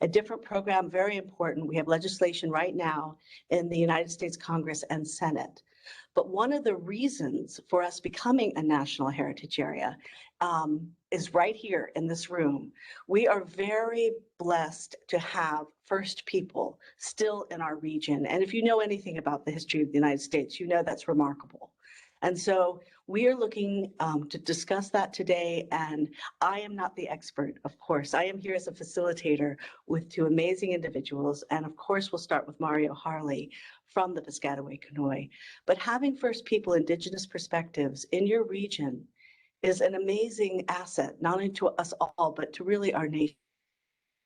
A different program, very important. We have legislation right now in the United States Congress and Senate. But one of the reasons for us becoming a national heritage area is right here in this room. We are very blessed to have First People still in our region. And if you know anything about the history of the United States, you know that's remarkable. And so we are looking to discuss that today. And I am not the expert, of course. I am here as a facilitator with two amazing individuals. And of course, we'll start with Mario Harley from the Piscataway Conoy. But having First People Indigenous perspectives in your region is an amazing asset, not only to us all, but to really our nation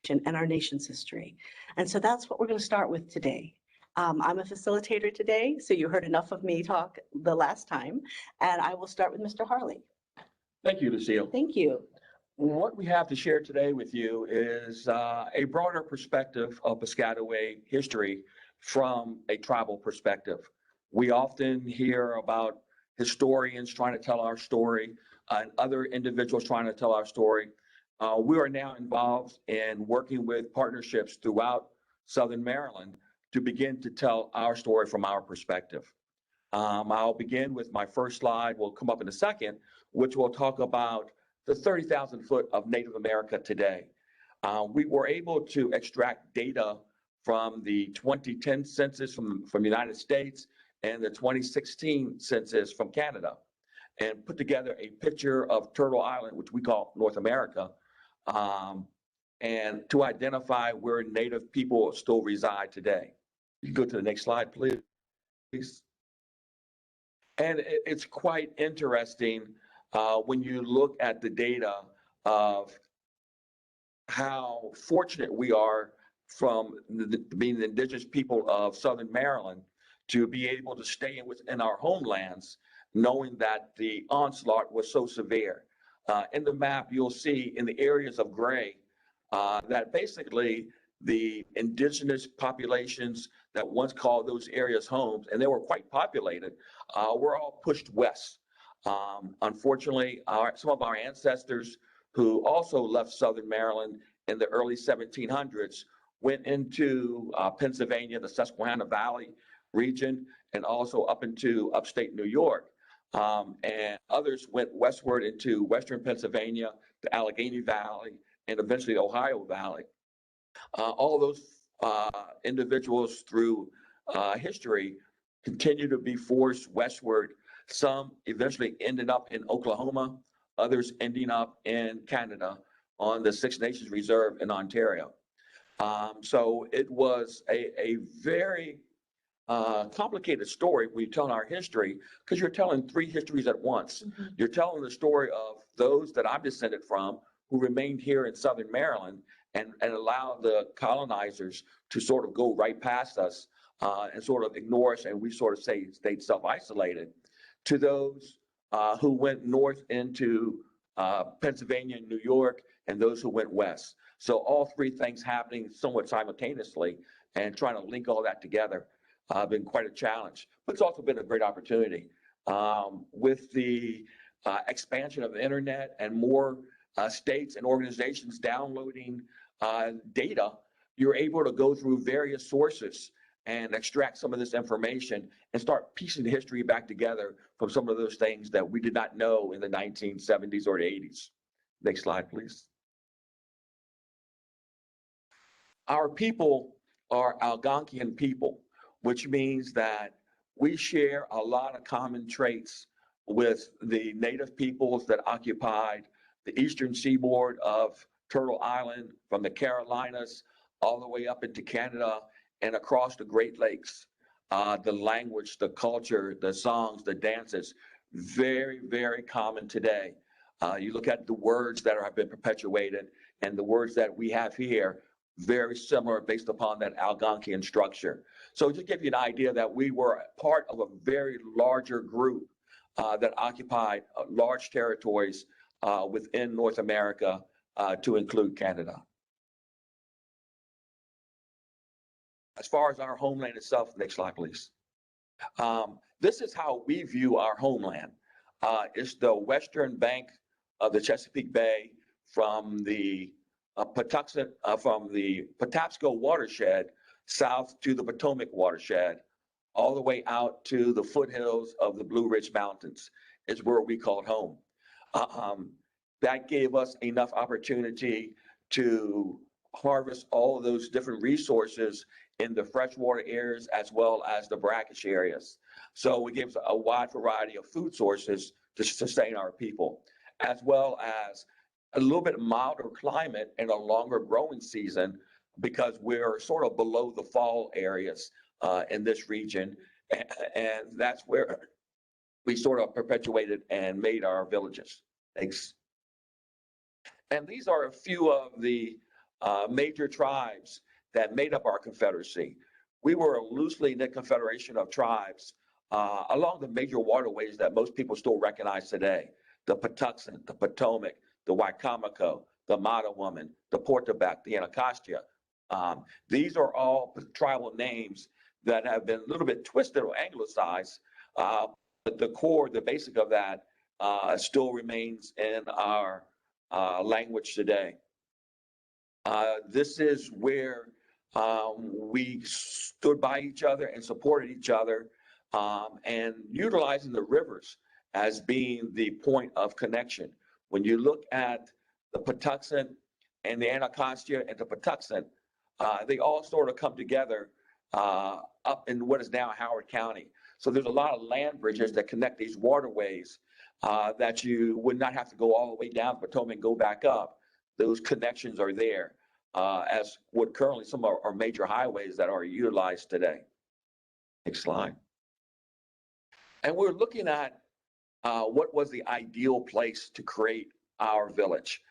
and our nation's history. And so that's what we're going to start with today. I'm a facilitator today, so you heard enough of me talk the last time, and I will start with Mr. Harley. Thank you, Lucille. Thank you. What we have to share today with you is a broader perspective of Piscataway history from a tribal perspective. We often hear about historians trying to tell our story and other individuals trying to tell our story. We are now involved in working with partnerships throughout Southern Maryland to begin to tell our story from our perspective. I'll begin with my first slide, will come up in a second, which will talk about the 30,000 foot of Native America today. We were able to extract data from the 2010 census from the United States and the 2016 census from Canada, and put together a picture of Turtle Island, which we call North America, and to identify where Native people still reside today. You can go to the next slide, please. And it's quite interesting when you look at the data of how fortunate we are from being the indigenous people of Southern Maryland to be able to stay within our homelands, knowing that the onslaught was so severe. In the map, you'll see in the areas of gray that basically the indigenous populations that once called those areas homes, and they were quite populated, were all pushed west. Unfortunately, some of our ancestors who also left Southern Maryland in the early 1700s went into Pennsylvania, the Susquehanna Valley region, and also up into upstate New York. And others went westward into Western Pennsylvania, the Allegheny Valley, and eventually the Ohio Valley. All those individuals through history continue to be forced westward. Some eventually ended up in Oklahoma, others ending up in Canada on the Six Nations Reserve in Ontario. So it was a very complicated story when you're telling our history, because you're telling three histories at once. Mm-hmm. You're telling the story of those that I'm descended from who remained here in Southern Maryland and allowed the colonizers to sort of go right past us and sort of ignore us, and we sort of stayed self-isolated, to those who went north into Pennsylvania and New York, and those who went west. So all three things happening somewhat simultaneously, and trying to link all that together been quite a challenge, but it's also been a great opportunity. With the expansion of the internet and more states and organizations downloading data, you're able to go through various sources and extract some of this information and start piecing the history back together from some of those things that we did not know in the 1970s or the 80s. Next slide, please. Our people are Algonquian people, which means that we share a lot of common traits with the native peoples that occupied the eastern seaboard of Turtle Island, from the Carolinas all the way up into Canada and across the Great Lakes. The language, the culture, the songs, the dances, very, very common today. You look at the words that have been perpetuated and the words that we have here, very similar based upon that Algonquian structure. So just give you an idea that we were part of a very larger group that occupied large territories within North America, to include Canada. As far as our homeland itself, next slide, please. This is how we view our homeland. It's the western bank of the Chesapeake Bay from the Patuxent, from the Patapsco watershed south to the Potomac watershed, all the way out to the foothills of the Blue Ridge Mountains is where we called home. That gave us enough opportunity to harvest all of those different resources in the freshwater areas as well as the brackish areas. So it gives a wide variety of food sources to sustain our people, as well as a little bit milder climate and a longer growing season, because we're sort of below the fall areas in this region. And that's where we sort of perpetuated and made our villages. Thanks. And these are a few of the major tribes that made up our confederacy. We were a loosely knit confederation of tribes along the major waterways that most people still recognize today: the Patuxent, the Potomac, the Wicomico, the Mattawoman, the Portabec, the Anacostia. These are all tribal names that have been a little bit twisted or anglicized, but the core, the basic of that still remains in our language today. This is where we stood by each other and supported each other, and utilizing the rivers as being the point of connection. When you look at the Patuxent and the Anacostia and the Patuxent, they all sort of come together up in what is now Howard County. So there's a lot of land bridges that connect these waterways that you would not have to go all the way down the Potomac and go back up. Those connections are there, as what currently some of our major highways that are utilized today. Next slide. And we're looking at what was the ideal place to create our village.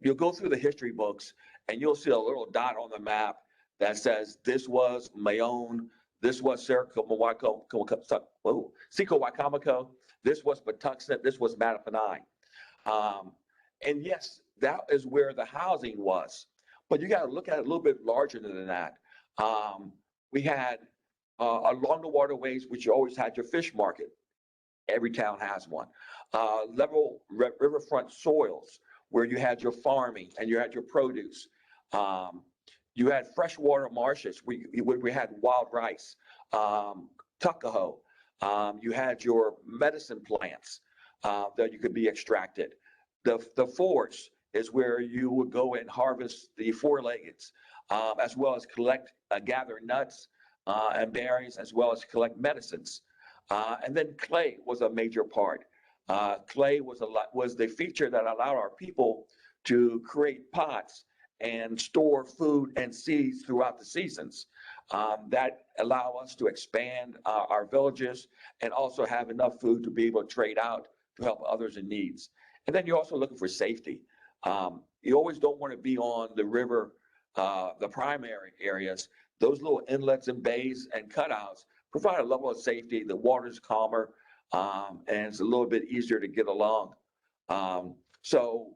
You'll go through the history books and you'll see a little dot on the map that says this was Mayone, this was Wicomico, this was Patuxent, this was Mattaponi. And yes, that is where the housing was. But you got to look at it a little bit larger than that. We had along the waterways, which you always had your fish market. Every town has one. Level riverfront soils where you had your farming and you had your produce. You had freshwater marshes. We had wild rice, tuckahoe. You had your medicine plants that you could be extracted. The forest is where you would go and harvest the four-leggeds, as well as gather nuts and berries, as well as collect medicines. And then clay was a major part. Clay was the feature that allowed our people to create pots and store food and seeds throughout the seasons. That allow us to expand our villages and also have enough food to be able to trade out to help others in needs. And then you're also looking for safety. You always don't want to be on the river, the primary areas. Those little inlets and bays and cutouts provide a level of safety. The water's calmer, and it's a little bit easier to get along. So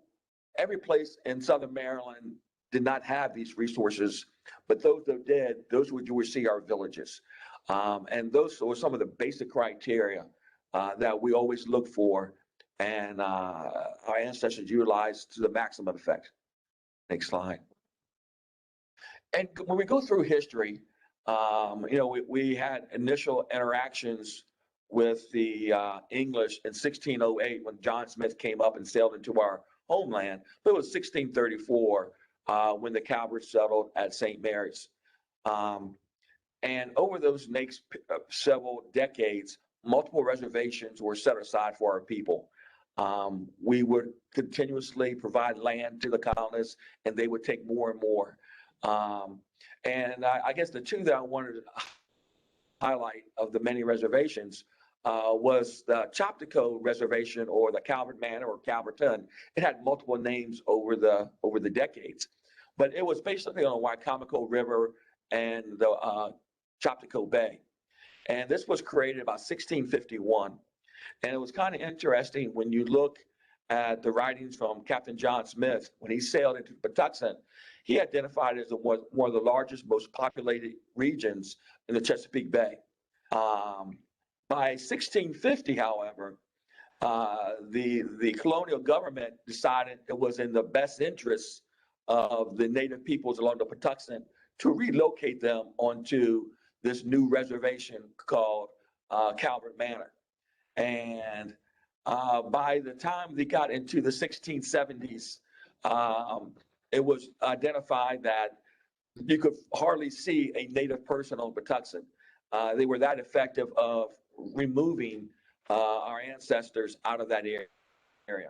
every place in Southern Maryland did not have these resources, but those that did, those would you would see our villages. And those were some of the basic criteria that we always look for, and our ancestors utilized to the maximum effect. Next slide. And when we go through history, we had initial interactions with the English in 1608 when John Smith came up and sailed into our homeland. But it was 1634 when the Calverts settled at St. Mary's. And over those next several decades, multiple reservations were set aside for our people. We would continuously provide land to the colonists, and they would take more and more. And I guess the two that I wanted to highlight of the many reservations was the Chopticot Reservation, or the Calvert Manor, or Calverton. It had multiple names over the decades, but it was basically on the Wicomico River and the Chopticot Bay. And this was created about 1651. And it was kind of interesting when you look at the writings from Captain John Smith. When he sailed into Patuxent, he identified it as one of the largest, most populated regions in the Chesapeake Bay. By 1650, however, the colonial government decided it was in the best interest of the native peoples along the Patuxent to relocate them onto this new reservation called Calvert Manor. And by the time they got into the 1670s, it was identified that you could hardly see a native person on Patuxent. They were that effective of removing our ancestors out of that area.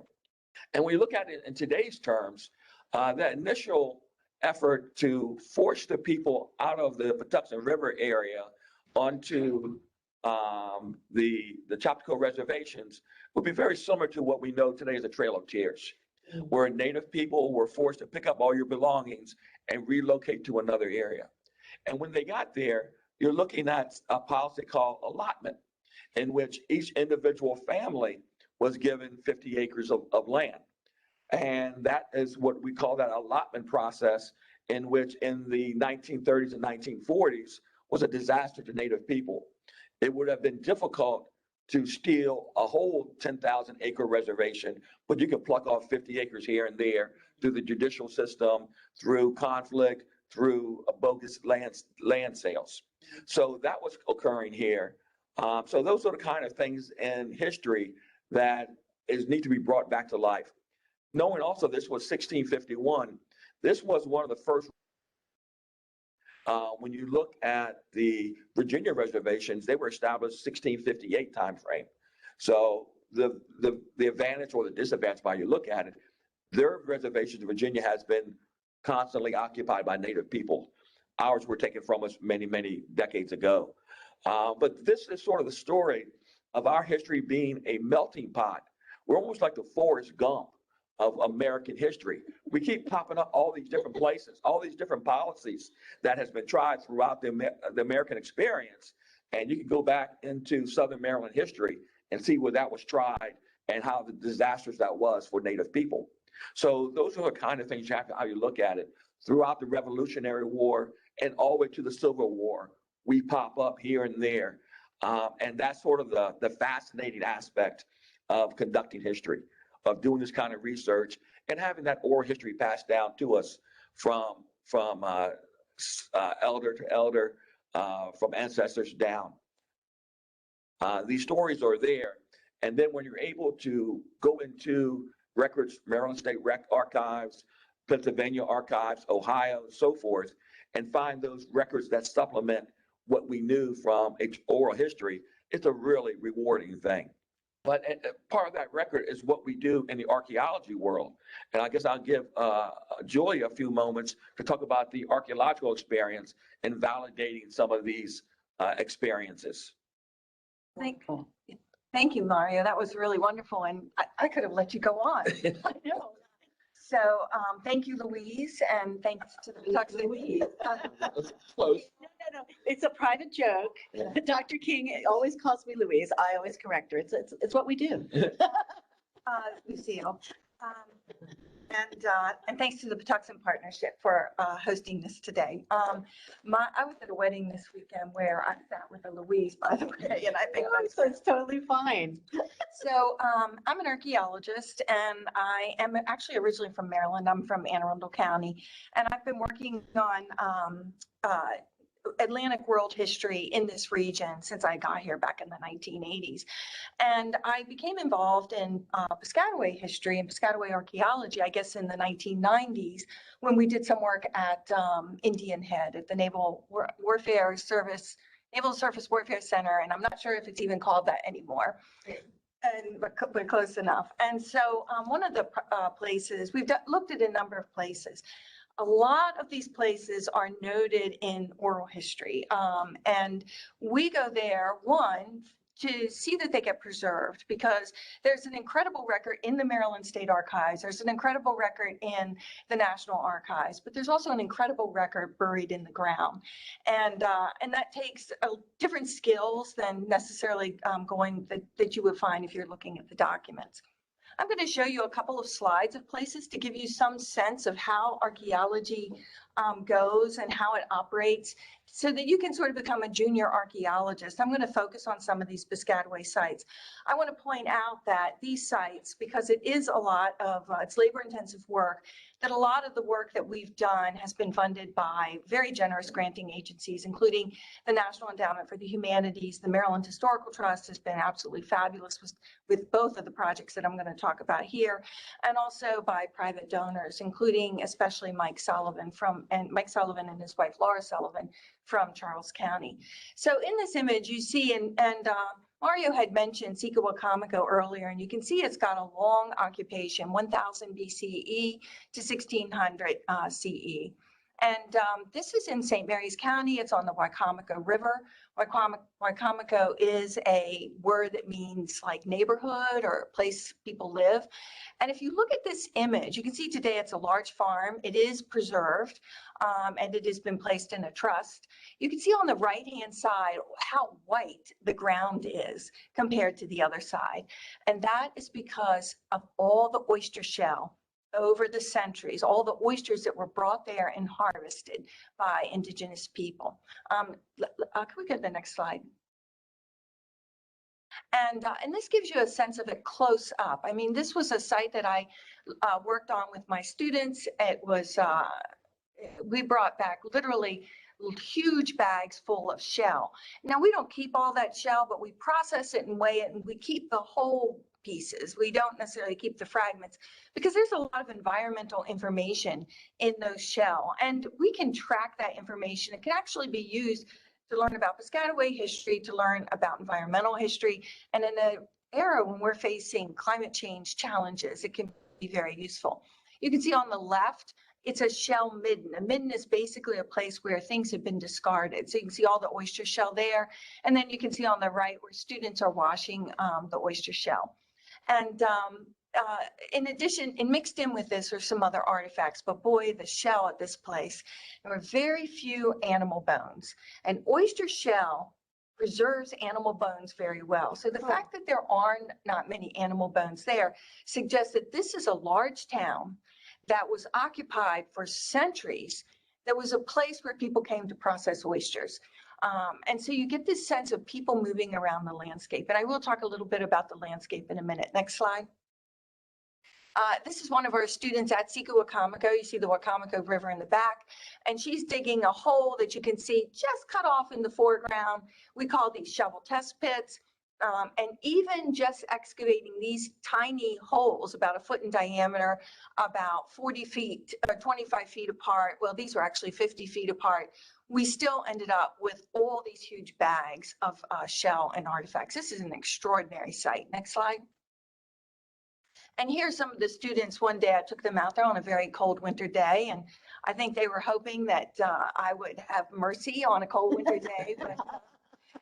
And when you look at it in today's terms, that initial effort to force the people out of the Patuxent River area onto the Chapco reservations would be very similar to what we know today as the Trail of Tears, where native people were forced to pick up all your belongings and relocate to another area. And when they got there, you're looking at a policy called allotment, in which each individual family was given 50 acres of land. And that is what we call that allotment process, in which in the 1930s and 1940s was a disaster to native people. It would have been difficult to steal a whole 10,000 acre reservation, but you can pluck off 50 acres here and there through the judicial system, through conflict, through bogus land sales. So that was occurring here. So those are the kind of things in history that need to be brought back to life. Knowing also this was 1651, this was one of the first. When you look at the Virginia reservations, they were established 1658 timeframe. So the advantage or the disadvantage by you look at it, their reservations in Virginia has been constantly occupied by native people. Ours were taken from us many, many decades ago. But this is sort of the story of our history being a melting pot. We're almost like the Forrest Gump of American history. We keep popping up all these different places, all these different policies that has been tried throughout the American experience. And you can go back into Southern Maryland history and see where that was tried and how the disastrous that was for native people. So those are the kind of things you have to, how you look at it. Throughout the Revolutionary War and all the way to the Civil War, we pop up here and there. And that's sort of the fascinating aspect of conducting history, of doing this kind of research and having that oral history passed down to us from elder to elder, from ancestors down. These stories are there. And then when you're able to go into records, Maryland State Archives, Pennsylvania Archives, Ohio, and so forth, and find those records that supplement what we knew from oral history, it's a really rewarding thing. But part of that record is what we do in the archaeology world. And I guess I'll give Julia a few moments to talk about the archaeological experience and validating some of these experiences. Thank you, Mario. That was really wonderful. And I could have let you go on. I know. So thank you, Louise, and thanks to the Patuxent. Close. No. It's a private joke. Yeah. Dr. King always calls me Louise. I always correct her. It's what we do. Lucille. And thanks to the Patuxent Partnership for hosting this today. I was at a wedding this weekend where I sat with a Louise, by the way, and I think that's totally fine. So I'm an archaeologist, and I am actually originally from Maryland. I'm from Anne Arundel County, and I've been working on Atlantic world history in this region since I got here back in the 1980s. And I became involved in Piscataway history and Piscataway archaeology, I guess, in the 1990s when we did some work at Indian Head at the Naval Surface Warfare Center. And I'm not sure if it's even called that anymore. But close enough. And so one of the places, we've looked at a number of places. A lot of these places are noted in oral history. And we go there, one, to see that they get preserved, because there's an incredible record in the Maryland State Archives. There's an incredible record in the National Archives, but there's also an incredible record buried in the ground. And that takes different skills than necessarily that you would find if you're looking at the documents. I'm going to show you a couple of slides of places to give you some sense of how archaeology goes and how it operates. so that you can sort of become a junior archaeologist. I'm going to focus on some of these Piscataway sites. I want to point out that these sites, because it is a lot of, it's labor-intensive work, that a lot of the work that we've done has been funded by very generous granting agencies, including the National Endowment for the Humanities. The Maryland Historical Trust has been absolutely fabulous with both of the projects that I'm going to talk about here, and also by private donors, including especially Mike Sullivan and his wife Laura Sullivan from Charles County. So in this image you see, and Mario had mentioned Sikawakamakko earlier, and you can see it's got a long occupation, 1000 BCE to 1600 CE. And this is in St. Mary's County. It's on the Wicomico River. Wicomico is a word that means like neighborhood or a place people live. And if you look at this image, you can see today it's a large farm. It is preserved, and it has been placed in a trust. You can see on the right-hand side how white the ground is compared to the other side. And that is because of all the oyster shell over the centuries, all the oysters that were brought there and harvested by Indigenous people. Can we go to the next slide? And this gives you a sense of it close up. I mean, this was a site that I worked on with my students. It was, we brought back literally huge bags full of shell. Now, we don't keep all that shell, but we process it and weigh it, and we keep the whole pieces. We don't necessarily keep the fragments because there's a lot of environmental information in those shell, and we can track that information. It can actually be used to learn about Piscataway history, to learn about environmental history, and in an era when we're facing climate change challenges, it can be very useful. You can see on the left, it's a shell midden. A midden is basically a place where things have been discarded. So you can see all the oyster shell there, and then you can see on the right where students are washing the oyster shell. And in addition, and mixed in with this are some other artifacts, but boy, the shell at this place, there were very few animal bones. And oyster shell preserves animal bones very well. So the fact that there are not many animal bones there suggests that this is a large town that was occupied for centuries. That was a place where people came to process oysters. And so you get this sense of people moving around the landscape. And I will talk a little bit about the landscape in a minute. Next slide. This is one of our students at Sikawakamakko. You see the Wicomico River in the back, and she's digging a hole that you can see just cut off in the foreground. We call these shovel test pits. And even just excavating these tiny holes, about 1 foot in diameter, about 40 feet, 25 feet apart. Well, these were actually 50 feet apart. We still ended up with all these huge bags of shell and artifacts. This is an extraordinary site. Next slide. And here's some of the students. One day I took them out there on a very cold winter day, and I think they were hoping that I would have mercy on a cold winter day. But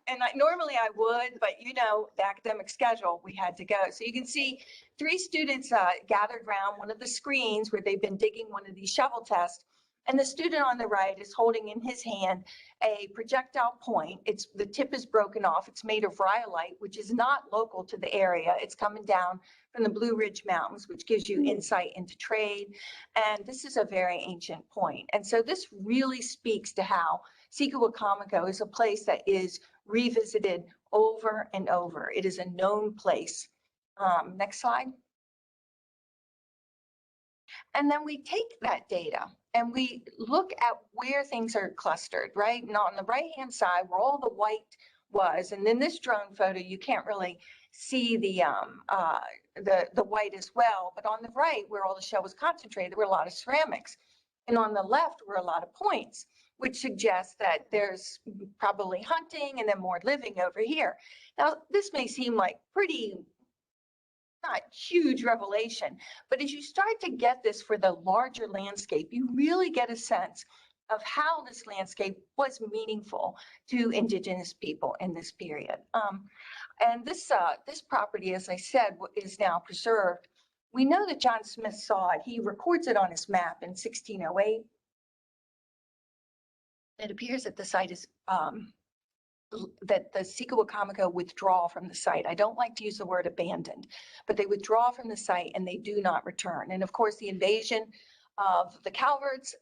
and normally I would, but you know, the academic schedule, we had to go. So you can see 3 students gathered around one of the screens where they've been digging one of these shovel tests. And the student on the right is holding in his hand a projectile point. The tip is broken off. It's made of rhyolite, which is not local to the area. It's coming down from the Blue Ridge Mountains, which gives you insight into trade. And this is a very ancient point. And so this really speaks to how Sikawakamakko is a place that is revisited over and over. It is a known place. Next slide. And then we take that data and we look at where things are clustered, right? And on the right-hand side, where all the white was, and in this drone photo, you can't really see the white as well, but on the right, where all the shell was concentrated, there were a lot of ceramics. And on the left were a lot of points, which suggests that there's probably hunting and then more living over here. Now, this may seem like pretty not huge revelation, but as you start to get this for the larger landscape, you really get a sense of how this landscape was meaningful to Indigenous people in this period. And this property, as I said, is now preserved. We know that John Smith saw it. He records it on his map in 1608. It appears that the site is that the Sikawakamakko withdraw from the site. I don't like to use the word abandoned, but they withdraw from the site and they do not return. And of course, the invasion of the Calverts.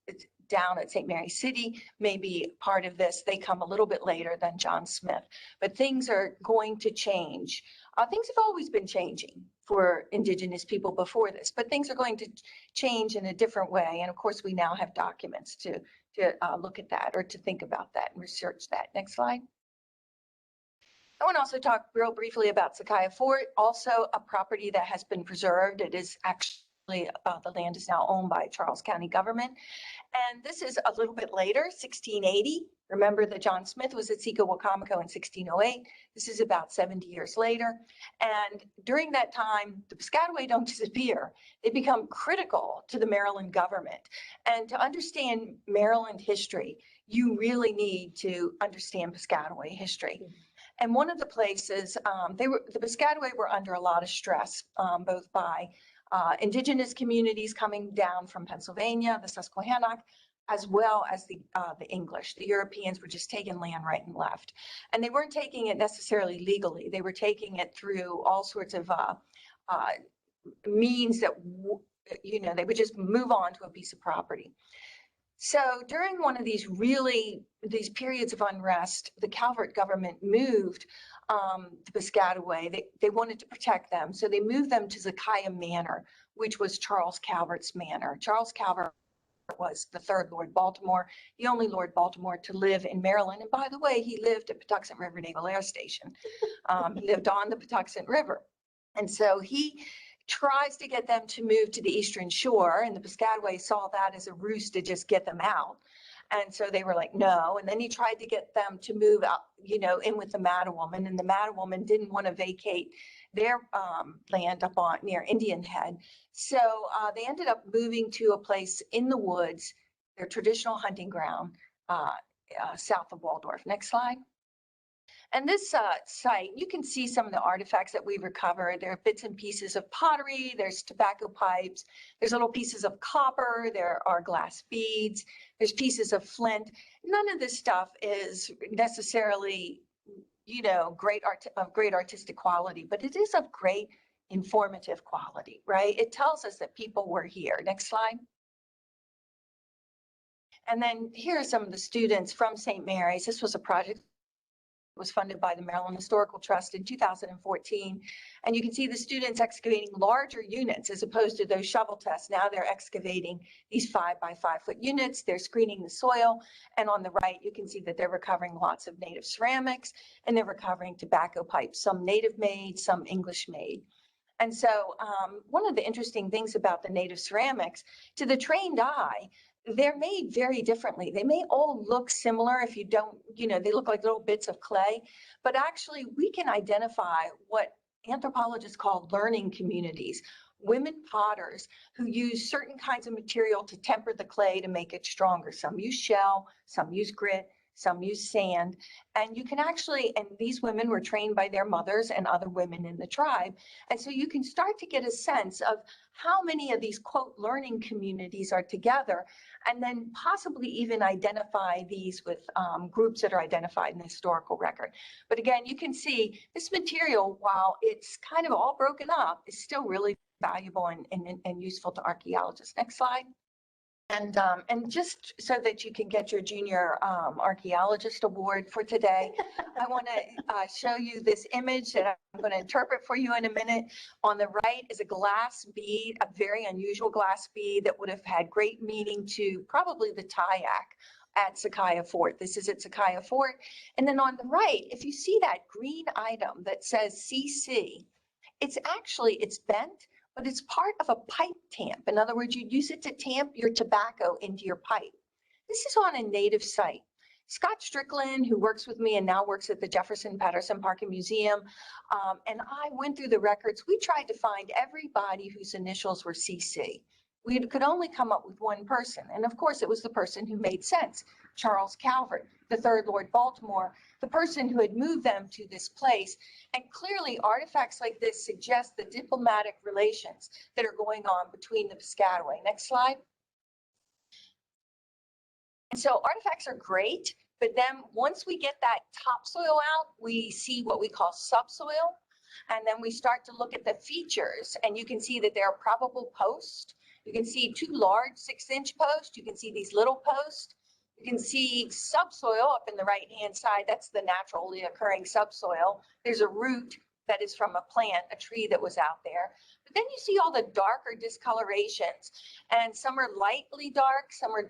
It's down at St. Mary's City, maybe part of this. They come a little bit later than John Smith, but things are going to change. Things have always been changing for Indigenous people before this, but things are going to change in a different way. And of course, we now have documents to look at that or to think about that and research that. Next slide. I want to also talk real briefly about Sakaya Fort, also a property that has been preserved. It is actually, the land is now owned by Charles County government. And this is a little bit later, 1680. Remember that John Smith was at Sika-Wacomico in 1608. This is about 70 years later. And during that time, the Piscataway don't disappear. They become critical to the Maryland government. And to understand Maryland history, you really need to understand Piscataway history. And one of the places, the Piscataway were under a lot of stress, both by Indigenous communities coming down from Pennsylvania, the Susquehannock, as well as the English. The Europeans were just taking land right and left. And they weren't taking it necessarily legally. They were taking it through all sorts of means that, they would just move on to a piece of property. So during one of these periods of unrest, the Calvert government moved the Piscataway. They wanted to protect them. So they moved them to Zakaya Manor, which was Charles Calvert's manor. Charles Calvert was the third Lord Baltimore, the only Lord Baltimore to live in Maryland. And by the way, he lived at Patuxent River Naval Air Station. He lived on the Patuxent River. And so he tries to get them to move to the Eastern Shore, and the Piscataway saw that as a ruse to just get them out. And so they were like, no. And then he tried to get them to move out, in with the Mattawoman, and the Mattawoman didn't want to vacate their land up on near Indian Head. So they ended up moving to a place in the woods, their traditional hunting ground, south of Waldorf. Next slide. And this site, you can see some of the artifacts that we've recovered. There are bits and pieces of pottery, there's tobacco pipes, there's little pieces of copper, there are glass beads, there's pieces of flint. None of this stuff is necessarily, great artistic quality, but it is of great informative quality, right? It tells us that people were here. Next slide. And then here are some of the students from St. Mary's. This was a project was funded by the Maryland Historical Trust in 2014. And you can see the students excavating larger units as opposed to those shovel tests. Now they're excavating these 5 by 5 foot units. They're screening the soil. And on the right, you can see that they're recovering lots of native ceramics and they're recovering tobacco pipes, some native made, some English made. And so one of the interesting things about the native ceramics, to the trained eye, they're made very differently. They may all look similar if you don't, they look like little bits of clay, but actually we can identify what anthropologists call learning communities, women potters who use certain kinds of material to temper the clay to make it stronger. Some use shell, some use grit, some use sand, and you can actually, and these women were trained by their mothers and other women in the tribe. And so you can start to get a sense of how many of these quote learning communities are together, and then possibly even identify these with groups that are identified in the historical record. But again, you can see this material, while it's kind of all broken up, is still really valuable and useful to archaeologists. Next slide. And just so that you can get your junior archaeologist award for today, I want to show you this image that I'm going to interpret for you in a minute. On the right is a glass bead, a very unusual glass bead that would have had great meaning to probably the Tayak at Sakaya Fort. This is at Sakaya Fort. And then on the right, if you see that green item that says CC, it's bent, but it's part of a pipe tamp. In other words, you use it to tamp your tobacco into your pipe. This is on a native site. Scott Strickland, who works with me and now works at the Jefferson Patterson Park and Museum, and I went through the records. We tried to find everybody whose initials were CC. We could only come up with one person. And of course, it was the person who made sense, Charles Calvert, the third Lord Baltimore, the person who had moved them to this place. And clearly artifacts like this suggest the diplomatic relations that are going on between the Piscataway. Next slide. And so artifacts are great, but then once we get that topsoil out, we see what we call subsoil. And then we start to look at the features, and you can see that there are probable posts You can see two large 6-inch posts. You can see these little posts. You can see subsoil up in the right-hand side. That's the naturally occurring subsoil. There's a root that is from a plant, a tree that was out there. But then you see all the darker discolorations, and some are lightly dark, some are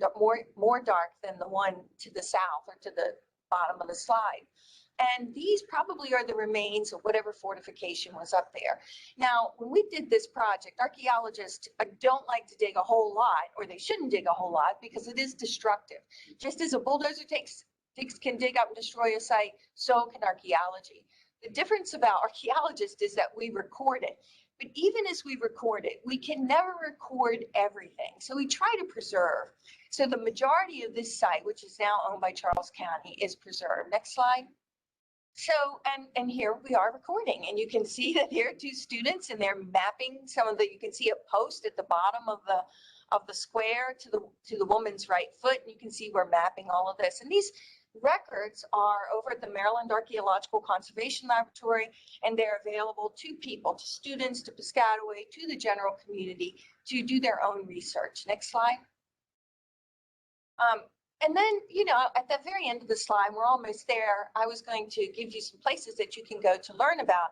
more dark than the one to the south or to the bottom of the slide. And these probably are the remains of whatever fortification was up there. Now, when we did this project, archaeologists don't like to dig a whole lot, or they shouldn't dig a whole lot because it is destructive. Just as a bulldozer can dig up and destroy a site, so can archaeology. The difference about archaeologists is that we record it. But even as we record it, we can never record everything. So we try to preserve. So the majority of this site, which is now owned by Charles County, is preserved. Next slide. So, and here we are recording, and you can see that here are two students, and they're mapping some of the, you can see a post at the bottom of the square to the woman's right foot, and you can see we're mapping all of this. And these records are over at the Maryland Archaeological Conservation Laboratory, and they're available to people, to students, to Piscataway, to the general community to do their own research. Next slide. And then, you know, at the very end of the slide, we're almost there. I was going to give you some places that you can go to learn about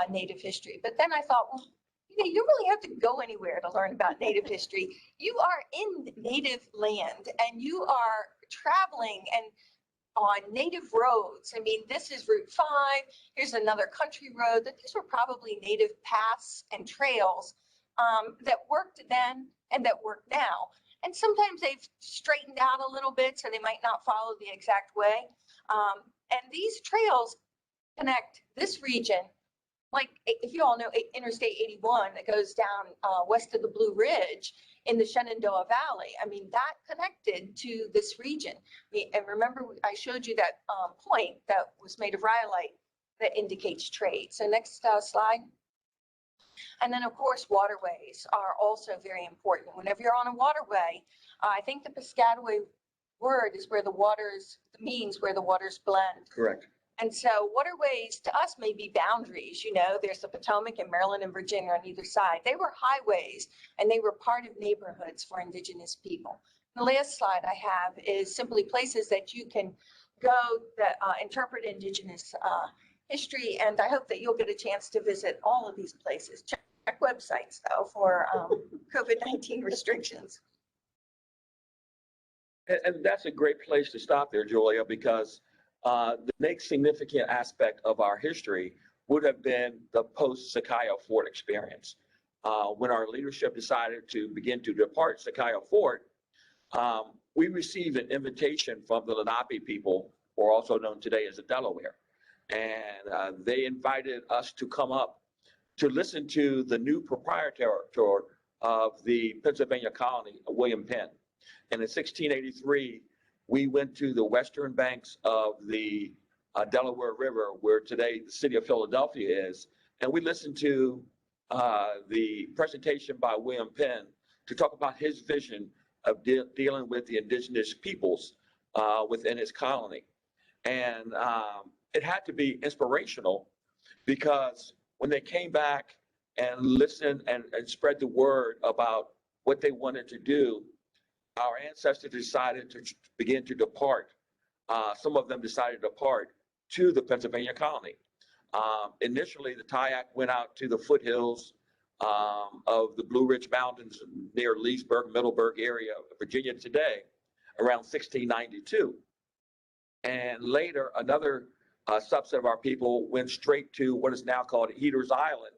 Native history. But then I thought, well, you know, you don't really have to go anywhere to learn about Native history. You are in Native land, and you are traveling and on Native roads. I mean, this is Route 5. Here's another country road. That these were probably Native paths and trails that worked then and that work now. And sometimes they've straightened out a little bit, so they might not follow the exact way. And these trails connect this region, like if you all know Interstate 81 that goes down west of the Blue Ridge in the Shenandoah Valley. I mean, that connected to this region. And remember, I showed you that point that was made of rhyolite that indicates trade. So next slide. And then, of course, waterways are also very important. Whenever you're on a waterway, I think the Piscataway word is where the waters, means where the waters blend. Correct. And so waterways to us may be boundaries. You know, there's the Potomac and Maryland and Virginia on either side. They were highways, and they were part of neighborhoods for Indigenous people. The last slide I have is simply places that you can go that interpret Indigenous history, and I hope that you'll get a chance to visit all of these places. Check websites, though, for COVID-19 restrictions. And that's a great place to stop there, Julia, because the next significant aspect of our history would have been the post-Sakaya Fort experience. When our leadership decided to begin to depart Sakaya Fort, we received an invitation from the Lenape people, or also known today as the Delaware. And they invited us to come up to listen to the new proprietor of the Pennsylvania colony, William Penn. And in 1683, we went to the western banks of the Delaware River, where today the city of Philadelphia is, and we listened to the presentation by William Penn to talk about his vision of dealing with the indigenous peoples within his colony. And it had to be inspirational, because when they came back and listened and spread the word about what they wanted to do, our ancestors decided to begin to depart. Some of them decided to depart to the Pennsylvania colony. Initially, the Tayac went out to the foothills of the Blue Ridge Mountains near Leesburg, Middleburg area of Virginia today, around 1692. And later, another subset of our people went straight to what is now called Heater's Island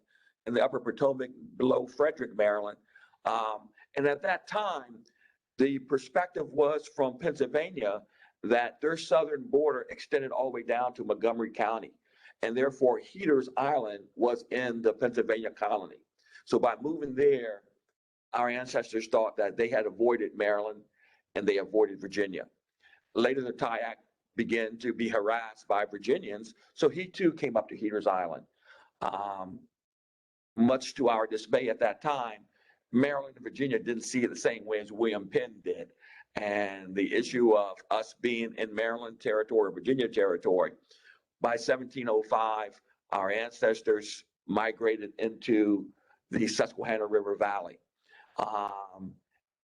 in the upper Potomac below Frederick, Maryland. And at that time, the perspective was from Pennsylvania that their southern border extended all the way down to Montgomery County. And therefore, Heater's Island was in the Pennsylvania colony. So by moving there, our ancestors thought that they had avoided Maryland and they avoided Virginia. Later, the Tayac began to be harassed by Virginians, so he too came up to Heater's Island. Much to our dismay at that time, Maryland and Virginia didn't see it the same way as William Penn did. And the issue of us being in Maryland territory, Virginia territory, by 1705, our ancestors migrated into the Susquehanna River Valley.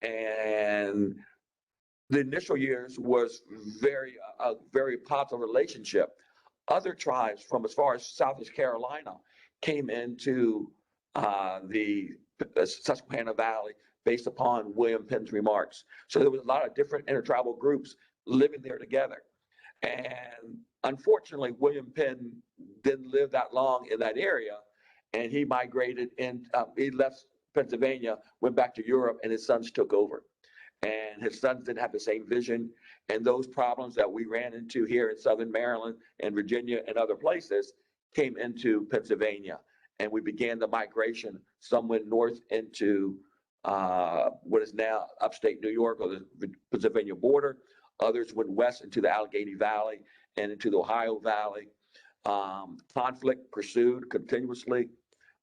And the initial years was a very positive relationship. Other tribes from as far as Southeast Carolina came into the Susquehanna Valley based upon William Penn's remarks. So there was a lot of different intertribal groups living there together. And unfortunately, William Penn didn't live that long in that area, and he migrated in. He left Pennsylvania, went back to Europe, and his sons took over. And his sons didn't have the same vision, and those problems that we ran into here in Southern Maryland and Virginia and other places came into Pennsylvania, and we began the migration. Some went north into what is now upstate New York or the Pennsylvania border. Others went west into the Allegheny Valley and into the Ohio Valley. Conflict pursued continuously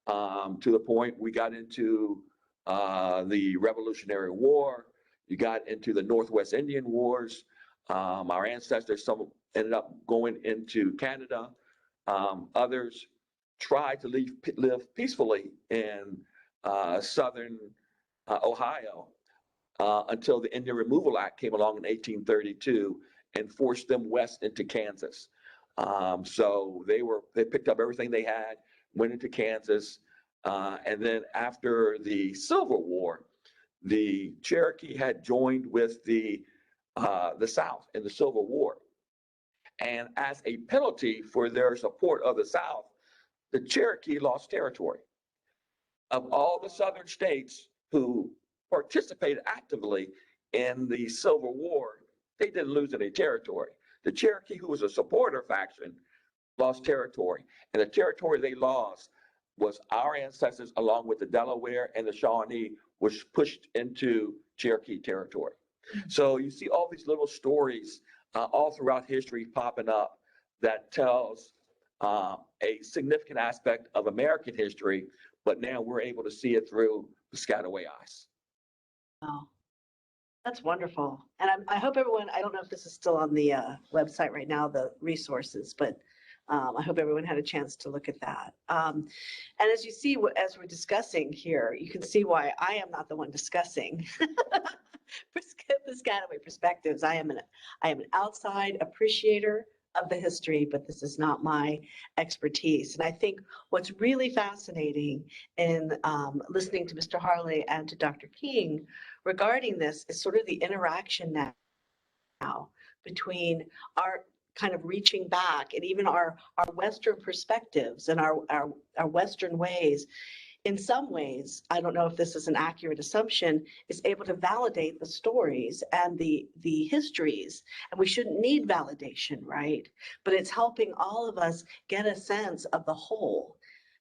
to the point we got into the Revolutionary War. You got into the Northwest Indian Wars. Our ancestors, some ended up going into Canada. Others tried to live peacefully in southern Ohio until the Indian Removal Act came along in 1832 and forced them west into Kansas. So they picked up everything they had, went into Kansas, and then after the Civil War, the Cherokee had joined with the South in the Civil War. And as a penalty for their support of the South, the Cherokee lost territory. Of all the Southern states who participated actively in the Civil War, they didn't lose any territory. The Cherokee, who was a supporter faction, lost territory. And the territory they lost was our ancestors, along with the Delaware and the Shawnee, was pushed into Cherokee territory. So you see all these little stories all throughout history popping up that tells a significant aspect of American history, but now we're able to see it through Piscataway eyes. Wow, that's wonderful. And I hope everyone, I don't know if this is still on the website right now, the resources, but I hope everyone had a chance to look at that. And as you see, as we're discussing here, you can see why I am not the one discussing Piscataway perspectives. I am an outside appreciator of the history, but this is not my expertise. And I think what's really fascinating in listening to Mr. Harley and to Dr. King regarding this is sort of the interaction now between our kind of reaching back and even our Western perspectives and our Western ways. In some ways, I don't know if this is an accurate assumption, is able to validate the stories and the histories. And we shouldn't need validation, right? But it's helping all of us get a sense of the whole.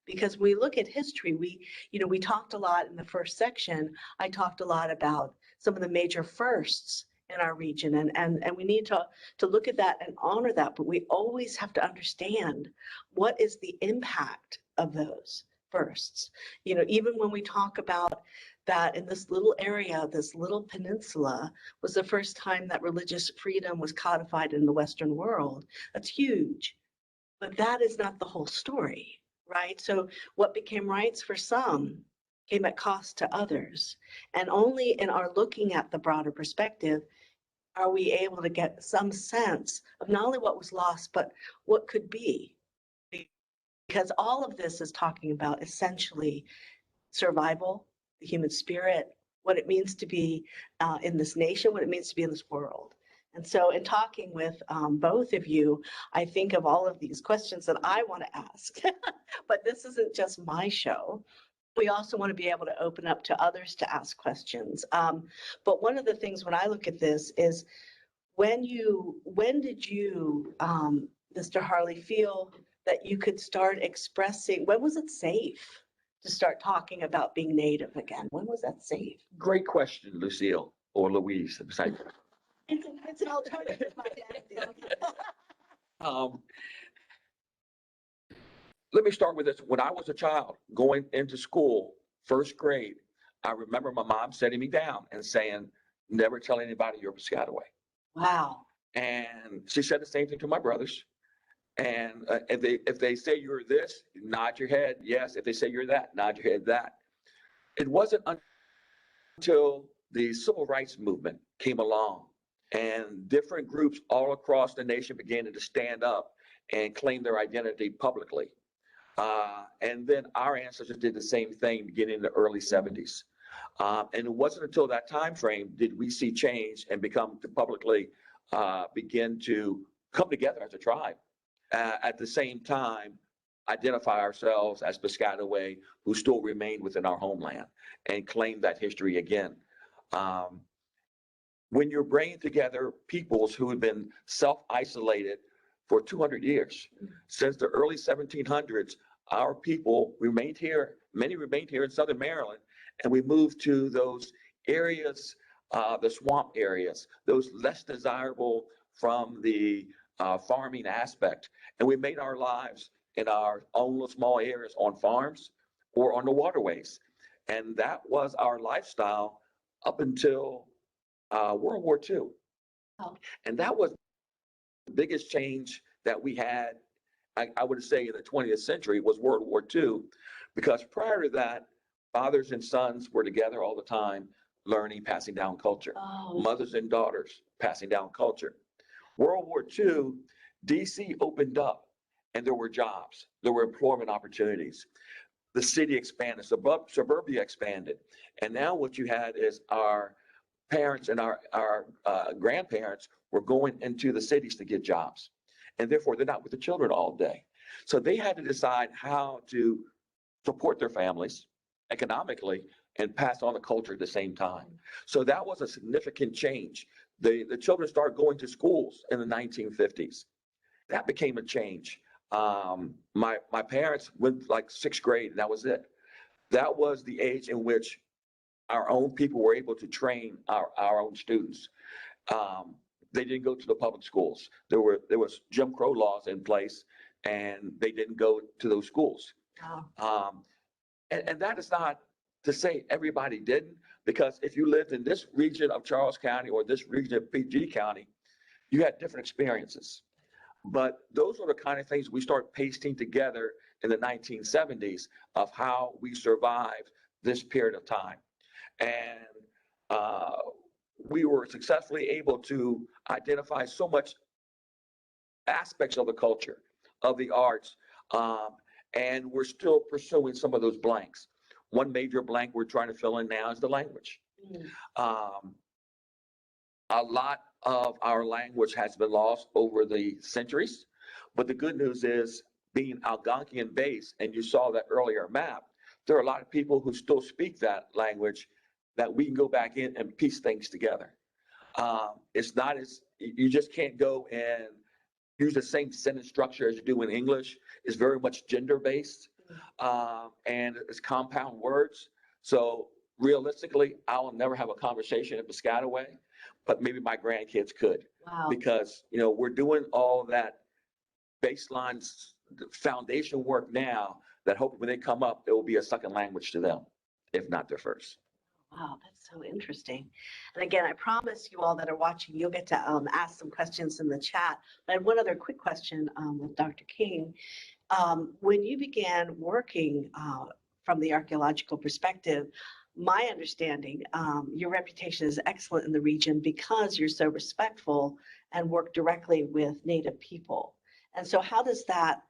Because when we look at history, we talked a lot in the first section. I talked a lot about some of the major firsts in our region, and we need to look at that and honor that. But we always have to understand what is the impact of those firsts. Even when we talk about that in this little area, this little peninsula was the first time that religious freedom was codified in the Western world. That's huge, but that is not the whole story, right? So what became rights for some came at cost to others. And only in our looking at the broader perspective are we able to get some sense of not only what was lost, but what could be. Because all of this is talking about essentially survival, the human spirit, what it means to be in this nation, what it means to be in this world. And so in talking with both of you, I think of all of these questions that I want to ask, but this isn't just my show. We also want to be able to open up to others to ask questions. But one of the things when I look at this is when did you, Mr. Harley, feel that you could start expressing, when was it safe to start talking about being Native again? When was that safe? Great question, Lucille or Louise. It's an alternative. Let me start with this. When I was a child going into school, first grade, I remember my mom setting me down and saying, never tell anybody you're Piscataway. Wow. And she said the same thing to my brothers. And if they say you're this, nod your head, yes. If they say you're that, nod your head, that. It wasn't until the civil rights movement came along and different groups all across the nation began to stand up and claim their identity publicly. And then our ancestors did the same thing beginning in the early 70s. And it wasn't until that time frame did we see change and become to publicly begin to come together as a tribe. At the same time, identify ourselves as Piscataway, who still remained within our homeland and claim that history again. When you're bringing together peoples who have been self-isolated for 200 years, since the early 1700s, our people remained here, many remained here in Southern Maryland, and we moved to those areas, the swamp areas, those less desirable from the farming aspect. And we made our lives in our own small areas on farms or on the waterways. And that was our lifestyle up until World War II. Oh. And that was the biggest change that we had, I would say, in the 20th century was World War II, because prior to that, fathers and sons were together all the time, learning, passing down culture. Oh. Mothers and daughters passing down culture. World War II, DC opened up and there were jobs, there were employment opportunities. The city expanded, suburbia expanded. And now what you had is our parents and our grandparents were going into the cities to get jobs. And therefore they're not with the children all day. So they had to decide how to support their families economically and pass on the culture at the same time. So that was a significant change. The children started going to schools in the 1950s. That became a change. My parents went like 6th grade and that was it. That was the age in which our own people were able to train our own students. They didn't go to the public schools. There was Jim Crow laws in place and they didn't go to those schools. Wow. And that is not to say everybody didn't, because if you lived in this region of Charles County or this region of PG County, you had different experiences. But those are the kind of things we start pasting together in the 1970s of how we survived this period of time. And we were successfully able to identify so much aspects of the culture, of the arts, and we're still pursuing some of those blanks. One major blank we're trying to fill in now is the language. A lot of our language has been lost over the centuries, but the good news is, being Algonquian based, and you saw that earlier map, there are a lot of people who still speak that language that we can go back in and piece things together. It's not as, you just can't go and use the same sentence structure as you do in English. It's very much gender based, and it's compound words. So realistically, I will never have a conversation in Piscataway, but maybe my grandkids could. Wow. Because, you know, we're doing all that baseline foundation work now that hopefully when they come up, it will be a second language to them, if not their first. Wow, that's so interesting. And again, I promise you all that are watching, you'll get to ask some questions in the chat. But I have one other quick question with Dr. King. When you began working from the archaeological perspective, my understanding, your reputation is excellent in the region because you're so respectful and work directly with Native people. And so how does that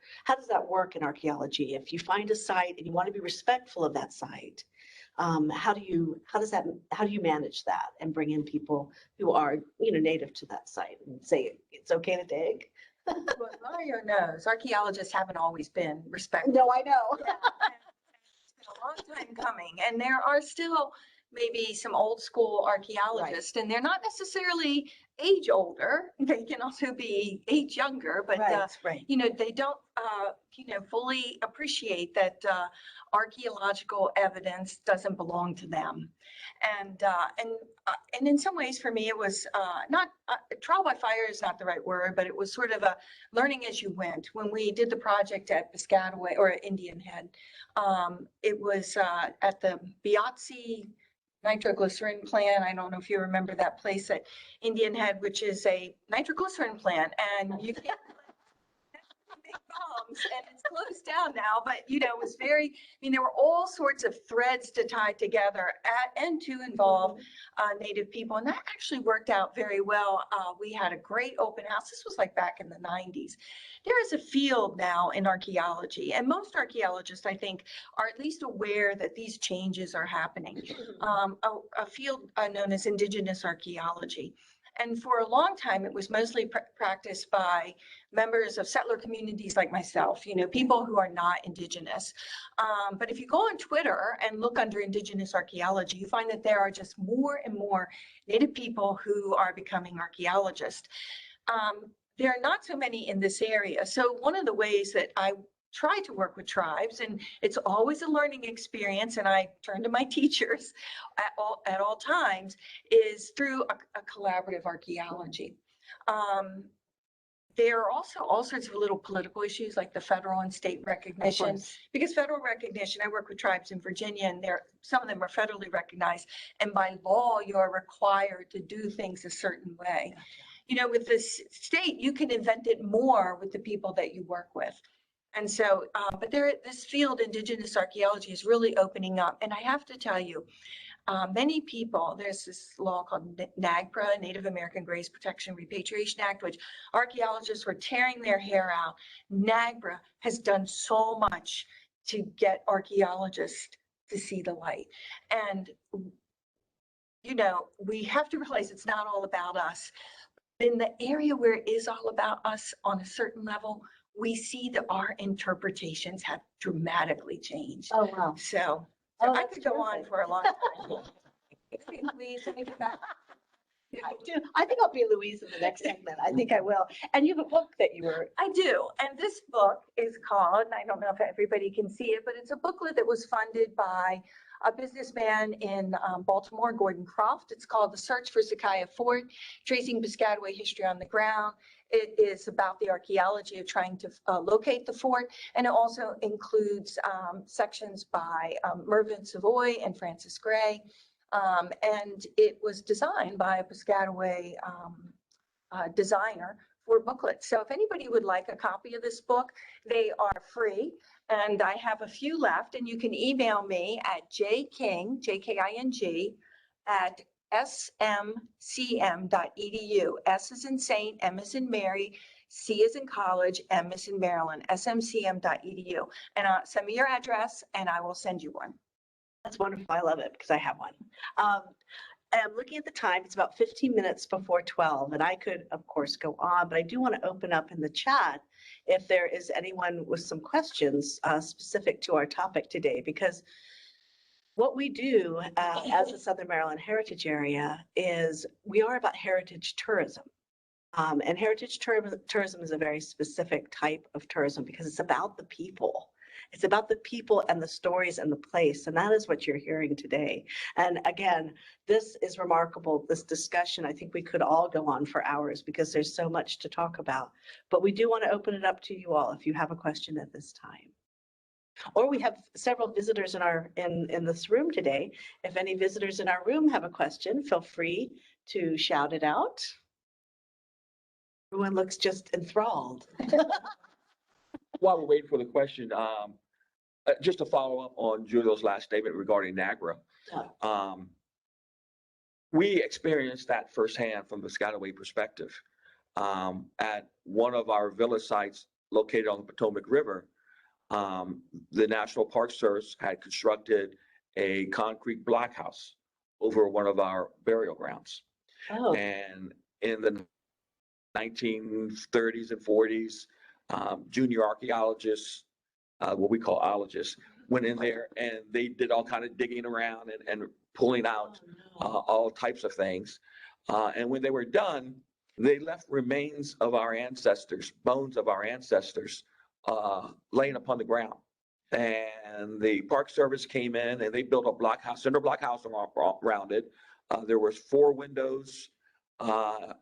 work in archaeology? If you find a site and you want to be respectful of that site, how do you manage that and bring in people who are, you know, native to that site and say it's okay to dig? Well, Mario knows archaeologists haven't always been respectful. No, I know. Yeah. It's been a long time coming, and there are still maybe some old school archaeologists, and they're not necessarily age older. They can also be age younger, but Right. you know, they don't you know, fully appreciate that archaeological evidence doesn't belong to them. And in some ways for me, it was not trial by fire is not the right word, but it was sort of a learning as you went. When we did the project at Piscataway or Indian Head, it was at the Biotsi nitroglycerin plant. I don't know if you remember that place at Indian Head, which is a nitroglycerin plant, and you can't big bomb and it's closed down now, but you know, it was very, I mean, there were all sorts of threads to tie together and to involve Native people. And that actually worked out very well. We had a great open house. This was like back in the 90s. There is a field now in archaeology, and most archaeologists, I think, are at least aware that these changes are happening. A field known as Indigenous archaeology. And for a long time, it was mostly practiced by members of settler communities like myself, you know, people who are not Indigenous. But if you go on Twitter and look under Indigenous archaeology, you find that there are just more and more Native people who are becoming archaeologists. There are not so many in this area. So one of the ways that I try to work with tribes, and it's always a learning experience, and I turn to my teachers at all times, is through a collaborative archaeology. There are also all sorts of little political issues like the federal and state recognition. Because federal recognition, I work with tribes in Virginia, and some of them are federally recognized, and by law, you are required to do things a certain way. You know, with this state, you can invent it more with the people that you work with. And so, but this field, Indigenous archaeology, is really opening up. And I have to tell you, many people, there's this law called NAGPRA, Native American Graves Protection Repatriation Act, which archaeologists were tearing their hair out. NAGPRA has done so much to get archaeologists to see the light. And, you know, we have to realize it's not all about us. In the area where it is all about us on a certain level, we see that our interpretations have dramatically changed. Oh, wow. So I could go on for a long time. Louise, anything back? I do. I think I'll be Louise in the next segment. I think I will. And you have a book that you were. I do. And this book is called, and I don't know if everybody can see it, but it's a booklet that was funded by a businessman in Baltimore, Gordon Croft. It's called The Search for Sakaya Fort, Tracing Piscataway History on the Ground. It is about the archaeology of trying to locate the fort, and it also includes sections by Mervyn Savoy and Francis Gray, and it was designed by a Piscataway designer for booklets. So if anybody would like a copy of this book, they are free, and I have a few left, and you can email me at jking, J-K-I-N-G, at smcm.edu. S is in Saint, M is in Mary, C is in college, M is in Maryland, smcm.edu. And send me your address and I will send you one. That's wonderful. I love it because I have one. I'm looking at the time. It's about 15 minutes before 12, and I could, of course, go on, but I do want to open up in the chat if there is anyone with some questions specific to our topic today, because what we do as the Southern Maryland Heritage Area is we are about heritage tourism. And heritage tourism is a very specific type of tourism because it's about the people. It's about the people and the stories and the place. And that is what you're hearing today. And again, this is remarkable, this discussion. I think we could all go on for hours because there's so much to talk about. But we do want to open it up to you all if you have a question at this time. Or we have several visitors in this room today. If any visitors in our room have a question, feel free to shout it out. Everyone looks just enthralled. While we're waiting for the question, just to follow up on Julio's last statement regarding NAGPRA, we experienced that firsthand from the Piscataway perspective. At one of our village sites located on the Potomac River, the National Park Service had constructed a concrete blockhouse over one of our burial grounds. Oh. And in the 1930s and 40s, junior archaeologists, what we call ologists, went in there and they did all kind of digging around and pulling out all types of things. And when they were done, they left remains of our ancestors, bones of our ancestors, laying upon the ground. And the Park Service came in and they built a blockhouse, cinder blockhouse around it. There was 4 windows and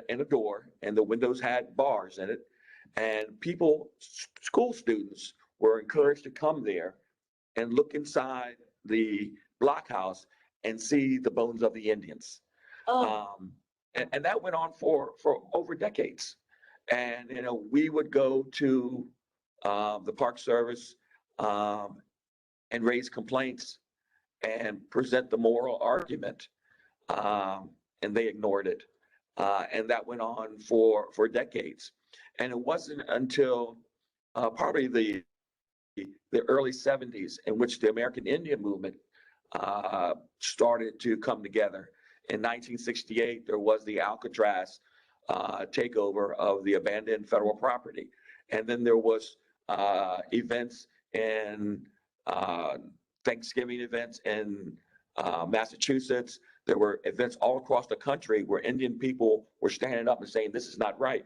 a door, and the windows had bars in it. And people, school students, were encouraged to come there and look inside the blockhouse and see the bones of the Indians. Oh. And that went on for over decades. And, we would go to the Park Service and raise complaints and present the moral argument, and they ignored it. And that went on for decades. And it wasn't until probably the early 70s in which the American Indian movement started to come together. In 1968, there was the Alcatraz takeover of the abandoned federal property. And then there was events in Thanksgiving events in Massachusetts. There were events all across the country where Indian people were standing up and saying, this is not right.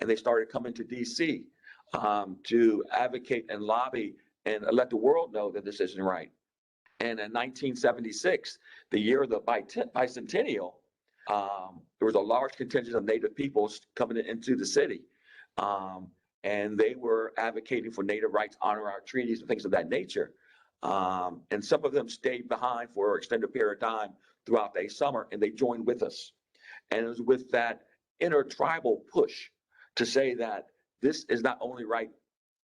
And they started coming to DC to advocate and lobby and let the world know that this isn't right. And in 1976, the year of the bicentennial, there was a large contingent of Native peoples coming into the city. And they were advocating for Native rights, honor our treaties, and things of that nature. And some of them stayed behind for an extended period of time throughout the summer, and they joined with us. And it was with that intertribal push to say that this is not only right,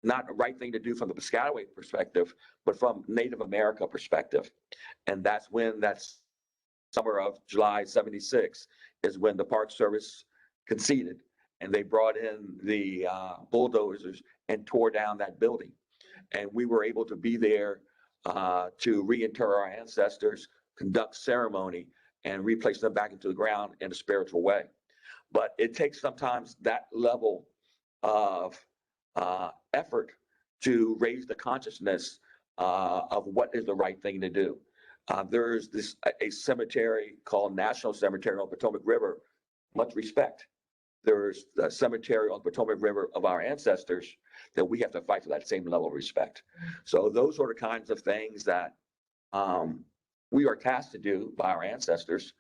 not a right thing to do from the Piscataway perspective, but from Native America perspective. And that's when that summer of July 76 is when the Park Service conceded, and they brought in the bulldozers and tore down that building. And we were able to be there to reinter our ancestors, conduct ceremony, and replace them back into the ground in a spiritual way. But it takes sometimes that level of effort to raise the consciousness of what is the right thing to do. There's a cemetery called National Cemetery on Potomac River, much respect. There's the cemetery on the Potomac River of our ancestors that we have to fight for that same level of respect. So those are the kinds of things that we are tasked to do by our ancestors,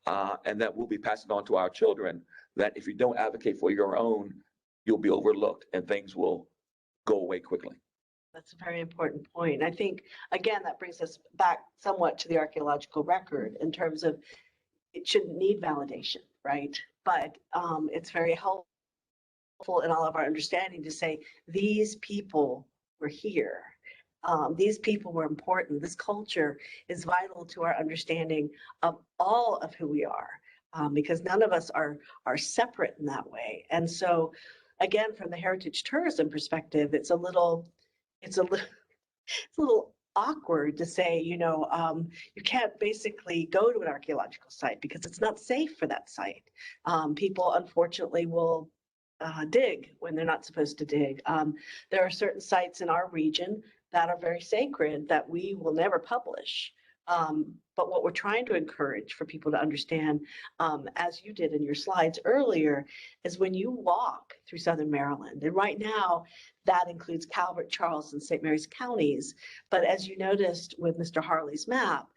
and that we'll be passing on to our children, that if you don't advocate for your own, you'll be overlooked and things will go away quickly. That's a very important point. I think, again, that brings us back somewhat to the archaeological record in terms of it shouldn't need validation, right? But it's very helpful in all of our understanding to say these people were here. These people were important. This culture is vital to our understanding of all of who we are, because none of us are separate in that way. And so, again, from the heritage tourism perspective, it's a little awkward to say, you can't basically go to an archaeological site because it's not safe for that site. People, unfortunately, will dig when they're not supposed to dig. There are certain sites in our region that are very sacred that we will never publish. But what we're trying to encourage for people to understand, as you did in your slides earlier, is when you walk through Southern Maryland, and right now that includes Calvert, Charleston, St. Mary's counties. But as you noticed with Mr. Harley's map,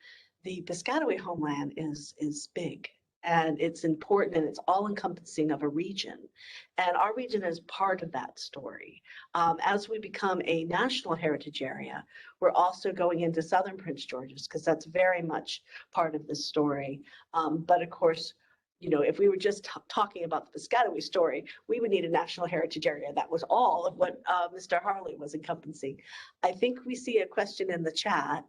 the Piscataway homeland is big. And it's important, and it's all encompassing of a region. And our region is part of that story. As we become a national heritage area, we're also going into Southern Prince George's because that's very much part of this story. But of course, if we were just talking about the Piscataway story, we would need a national heritage area. That was all of what Mr. Harley was encompassing. I think we see a question in the chat.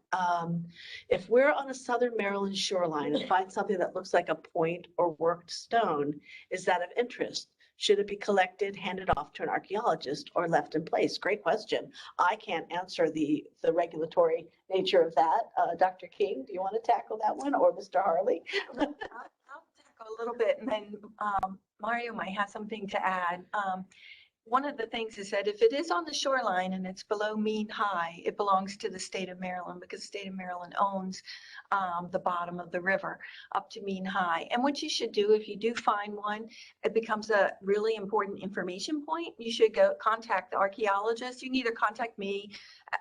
If we're on a Southern Maryland shoreline and find something that looks like a point or worked stone, is that of interest? Should it be collected, handed off to an archaeologist, or left in place? Great question. I can't answer the regulatory nature of that. Dr. King, do you want to tackle that one, or Mr. Harley? I'll tackle a little bit, and then Mario might have something to add. One of the things is that if it is on the shoreline and it's below mean high, it belongs to the state of Maryland, because the state of Maryland owns the bottom of the river up to mean high. And what you should do, if you do find one, it becomes a really important information point. You should go contact the archaeologist. You can either contact me,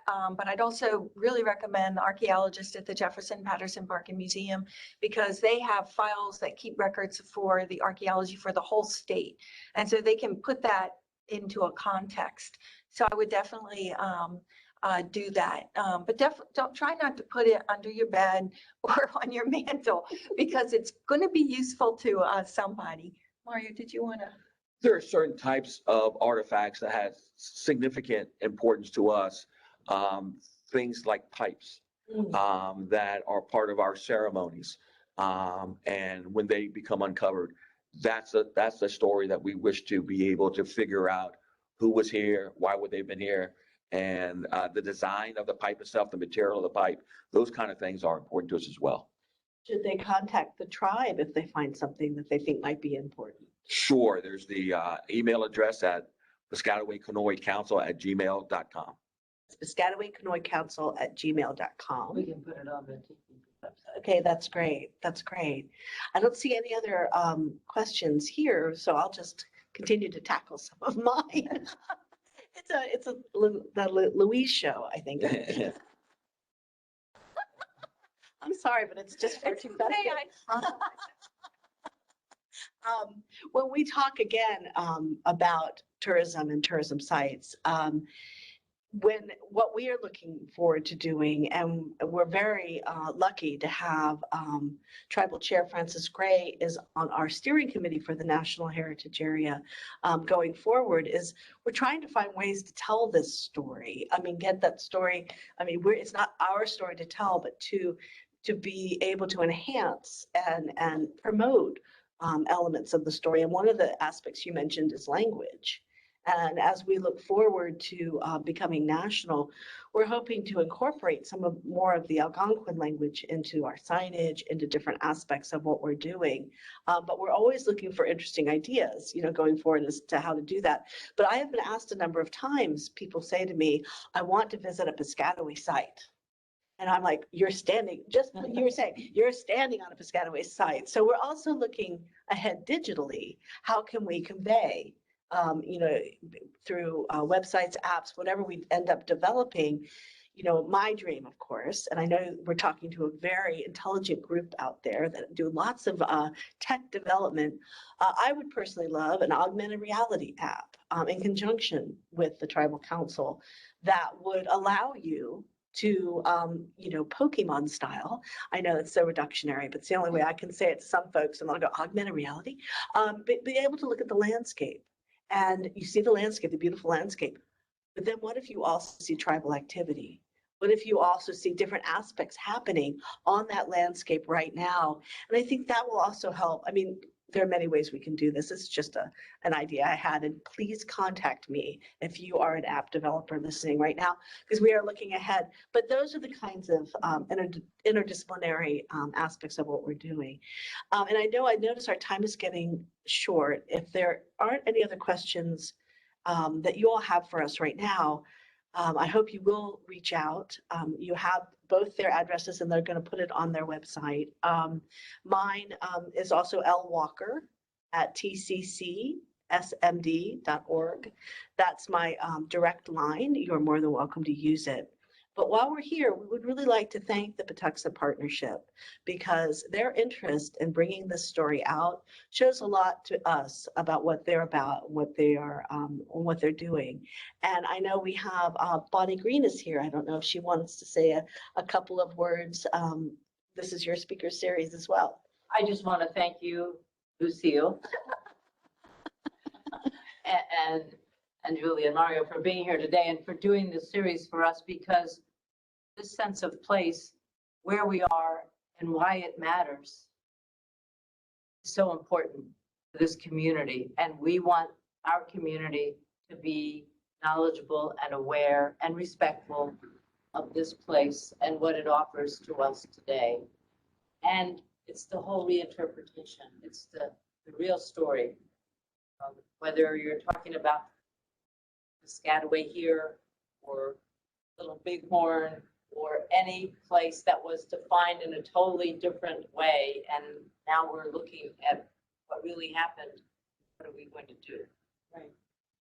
but I'd also really recommend the archaeologist at the Jefferson Patterson Park and Museum, because they have files that keep records for the archaeology for the whole state. And so they can put that into a context. So I would definitely do that. But don't try not to put it under your bed or on your mantle, because it's going to be useful to somebody. Mario, did you want to? There are certain types of artifacts that have significant importance to us. Things like pipes that are part of our ceremonies. And when they become uncovered, that's a story that we wish to be able to figure out who was here, why would they have been here, and the design of the pipe itself, the material of the pipe, those kind of things are important to us as well. Should they contact the tribe if they find something that they think might be important? Sure, there's the email address at piscatawayconoycouncil@gmail.com. It's piscatawayconoycouncil@gmail.com. We can put it on the TV website. Okay, that's great. That's great. I don't see any other questions here, so I'll just continue to tackle some of mine. It's the Louise show, I think. I'm sorry, but it's just far too festive. When we talk again about tourism and tourism sites, what we are looking forward to doing, and we're very lucky to have Tribal Chair Francis Gray is on our steering committee for the National Heritage Area going forward, is we're trying to find ways to tell this story. I mean, get that story. I mean, it's not our story to tell, but to be able to enhance and promote elements of the story. And one of the aspects you mentioned is language. And as we look forward to becoming national, we're hoping to incorporate more of the Algonquin language into our signage, into different aspects of what we're doing. But we're always looking for interesting ideas, going forward as to how to do that. But I have been asked a number of times, people say to me, I want to visit a Piscataway site. And I'm like, you're standing, just what you were saying, you're standing on a Piscataway site. So we're also looking ahead digitally. How can we convey, through websites, apps, whatever we end up developing, my dream, of course, and I know we're talking to a very intelligent group out there that do lots of tech development. I would personally love an augmented reality app in conjunction with the Tribal Council that would allow you to, Pokemon style. I know it's so reductionary, but it's the only way I can say it to some folks, and I'll go augmented reality, but be able to look at the landscape. And you see the landscape, the beautiful landscape. But then what if you also see tribal activity? What if you also see different aspects happening on that landscape right now? And I think that will also help. I mean, there are many ways we can do this. It's just an idea I had. And please contact me if you are an app developer listening right now, because we are looking ahead. But those are the kinds of interdisciplinary aspects of what we're doing. And I notice our time is getting short. If there aren't any other questions that you all have for us right now, I hope you will reach out. You have both their addresses and they're going to put it on their website. Mine is also lwalker@tccsmd.org. That's my direct line. You're more than welcome to use it. But while we're here, we would really like to thank the Patuxent Partnership, because their interest in bringing this story out shows a lot to us about what they're about, what they are, what they're doing. And I know we have Bonnie Green is here. I don't know if she wants to say a couple of words. This is your speaker series as well. I just want to thank you, Lucille, and Julie and Mario for being here today and for doing this series for us, because this sense of place, where we are and why it matters, is so important to this community. And we want our community to be knowledgeable and aware and respectful of this place and what it offers to us today. And it's the whole reinterpretation. It's the real story. Whether you're talking about Piscataway here, or Little Bighorn, or any place that was defined in a totally different way, and now we're looking at what really happened. What are we going to do? Right.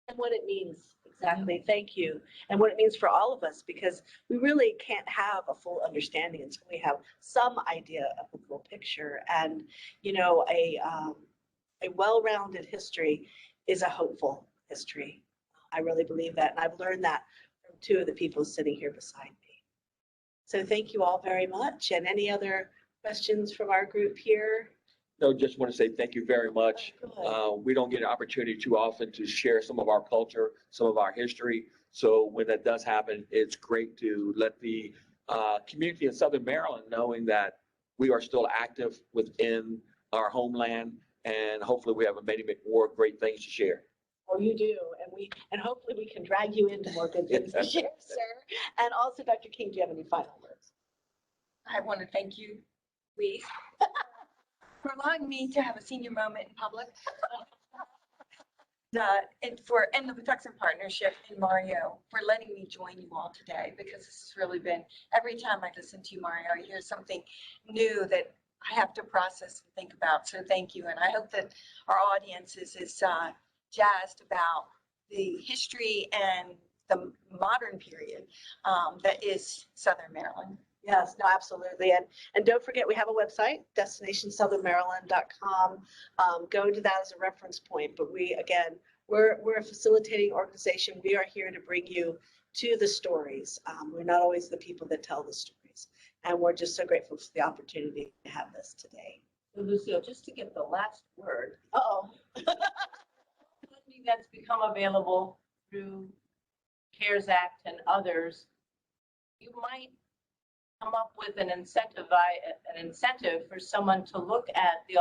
And what it means, exactly. Thank you. And what it means for all of us, because we really can't have a full understanding until we have some idea of the full picture. And, a well-rounded history is a hopeful history. I really believe that. And I've learned that from two of the people sitting here beside me. So thank you all very much. And any other questions from our group here? No, just want to say thank you very much. We don't get an opportunity too often to share some of our culture, some of our history. So when that does happen, it's great to let the community in Southern Maryland knowing that we are still active within our homeland, and hopefully we have many more great things to share. Oh, you do, and hopefully we can drag you into more good things to share, sir. And also, Dr. King, do you have any final words? I want to thank you, Lee, for allowing me to have a senior moment in public. And the Patuxent Partnership and Mario for letting me join you all today, because this has really been, every time I listen to you, Mario, I hear something new that I have to process and think about. So thank you. And I hope that our audience is jazzed about the history and the modern period that is Southern Maryland. Yes, no, absolutely. And don't forget, we have a website, destinationsouthernmaryland.com. Go to that as a reference point. But we're a facilitating organization. We are here to bring you to the stories. We're not always the people that tell the stories. And we're just so grateful for the opportunity to have this today. So Lucille, just to get the last word. Uh-oh. Funding that's become available through CARES Act and others, you might come up with an incentive for someone to look at the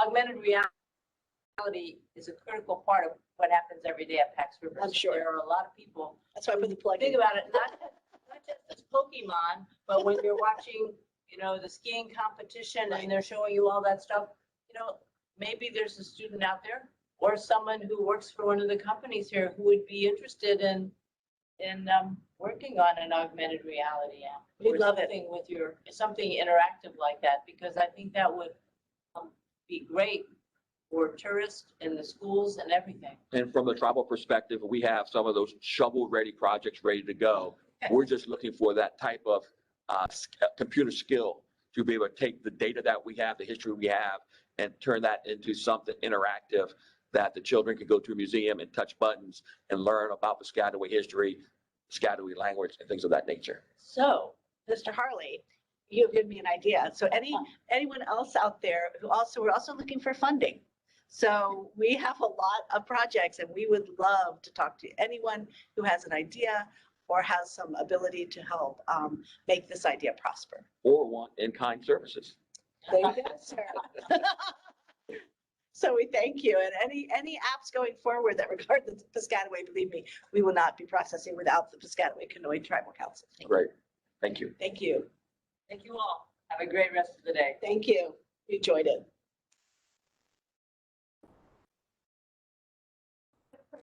augmented reality is a critical part of what happens every day at Pax River. I'm sure. There are a lot of people. That's why I put the plug Think in. about it, not just as Pokemon, but when you're watching, the skiing competition and they're showing you all that stuff, maybe there's a student out there or someone who works for one of the companies here who would be interested in working on an augmented reality app. We'd love it. Something interactive like that, because I think that would be great for tourists in the schools and everything. And from the tribal perspective, we have some of those shovel-ready projects ready to go. We're just looking for that type of computer skill to be able to take the data that we have, the history we have, and turn that into something interactive that the children can go to a museum and touch buttons and learn about Piscataway history, Piscataway language, and things of that nature. So, Mr. Harley, you've given me an idea. So anyone else out there we're also looking for funding. So we have a lot of projects, and we would love to talk to anyone who has an idea or has some ability to help make this idea prosper. Or want in-kind services. There you go, sir. So we thank you. And any apps going forward that regard the Piscataway, believe me, we will not be processing without the Piscataway Conoy Tribal Council. Great. Thank you. Thank you. Thank you all. Have a great rest of the day. Thank you. We enjoyed it.